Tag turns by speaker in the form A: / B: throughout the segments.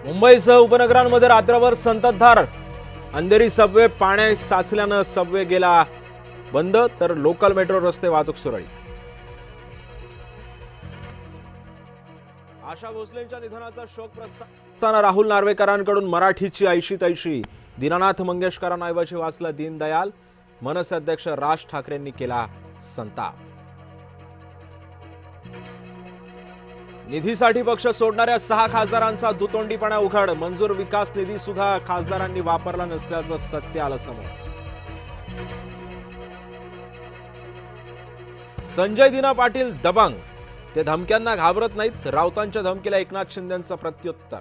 A: मुंबईसह उपनगरांमध्ये रात्रभर संततधार अंधेरी सबवे पाणी साचल्यानं सबवे गेला बंद, तर लोकल मेट्रो रस्ते वाहतूक सुरळीत. आशा भोसलेंच्या निधनाचा शोक प्रस्ताव राहुल नार्वेकरांकडून मराठीची ऐशी तैशी, दीनानाथ मंगेशकरांऐवजी वाचला दीनदयाल. मनसे अध्यक्ष राज ठाकरेंनी केला संताप. निधीसाठी पक्ष सोडणाऱ्या 6 खासदारांचा दुतोंडीपणा उघड, मंजूर विकास निधी सुद्धा खासदारांनी वापरला नसल्याचं सत्य आलं समोर. संजय दिना पाटील दबंग, ते धमक्यांना घाबरत नाहीत, राऊतांच्या धमकीला एकनाथ शिंदेंचं प्रत्युत्तर.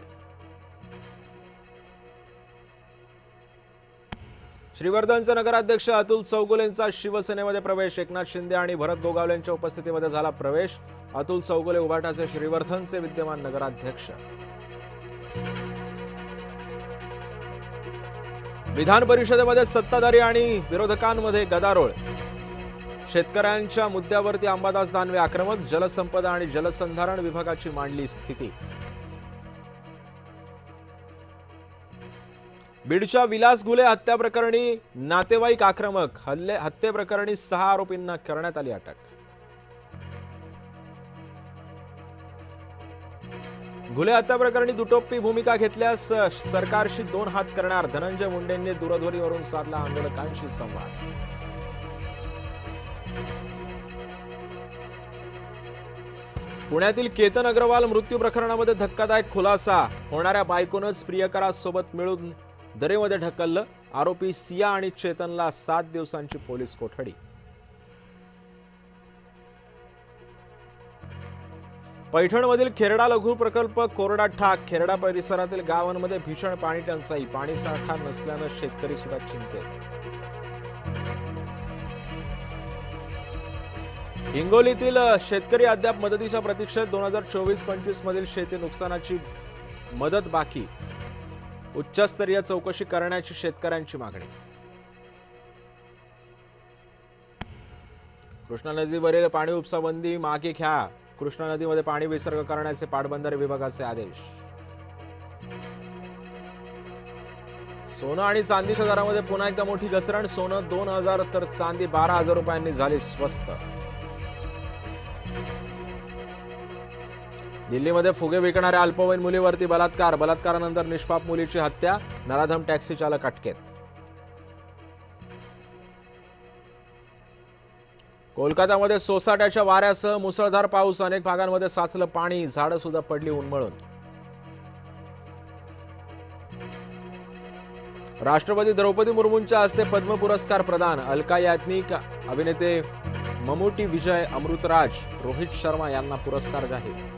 A: श्रीवर्धनचे नगराध्यक्ष अतुल चौगुलेंचा शिवसेनेमध्ये प्रवेश, एकनाथ शिंदे आणि भरत गोगावलेंच्या उपस्थितीमध्ये झाला प्रवेश. अतुल चौगुले उभाटाचे श्रीवर्धनचे विद्यमान नगराध्यक्ष. विधान परिषदेमध्ये सत्ताधारी आणि विरोधकांमध्ये गदारोळ, शेतकऱ्यांच्या मुद्द्यावरती अंबादास दानवे आक्रमक, जलसंपदा आणि जलसंधारण विभागाची मांडली स्थिती. बीडच्या विलास घुले हत्या प्रकरणी नातेवाईक आक्रमक, हत्येप्रकरणी 6 आरोपींना करण्यात आली अटक. घुले हत्या प्रकरणी दुटोप्पी भूमिका घेतल्यास सरकारशी 2 हात करणार, धनंजय मुंडेंनी दूरध्वनीवरून साधला आंदोलकांशी संवाद. पुण्यातील केतन अग्रवाल मृत्यू प्रकरणामध्ये धक्कादायक खुलासा, होणाऱ्या बायकोनंच प्रियकरासोबत मिळून दरेमध्ये ढकललं, आरोपी सिया आणि चेतनला 7 दिवसांची पोलीस कोठडी. पैठणमधील खेरडा लघु प्रकल्प कोरडा ठाक, खेरडा परिसरातील गावांमध्ये भीषण पाणी टंचाई, पाणी साठा नसल्यानं शेतकरी सुद्धा चिंतेत. हिंगोलीतील शेतकरी अद्याप मदतीच्या प्रतीक्षेत, 2024-25 मधील शेती नुकसानाची मदत बाकी, उच्चस्तरीय चौकशी करण्याची शेतकऱ्यांची मागणी. कृष्णा नदीवरील पाणी उपसा बंदी मागे घ्या, कृष्णा नदीमध्ये पाणी विसर्ग करण्याचे पाटबंधारे विभागाचे आदेश. सोनं आणि चांदीच्या दरामध्ये पुन्हा एकदा मोठी घसरण, सोनं 2,000 तर चांदी 12,000 रुपयांनी झाली स्वस्त. दिल्लीमध्ये फुगे विकणाऱ्या अल्पवयीन मुलीवरती बलात्कार, बलात्कारानंतर निष्पाप मुलीची हत्या, नराधम टॅक्सी चालक अटकेत. कोलकातामध्ये सोसाट्याच्या वाऱ्यासह मुसळधार पाऊस, अनेक भागांमध्ये साचलं पाणी, झाडं सुद्धा पडली उन्मळून. राष्ट्रपती द्रौपदी मुर्मूंच्या हस्ते पद्म पुरस्कार प्रदान, अलका याज्ञिक, अभिनेते ममूटी, विजय अमृतराज, रोहित शर्मा यांना पुरस्कार जाहीर.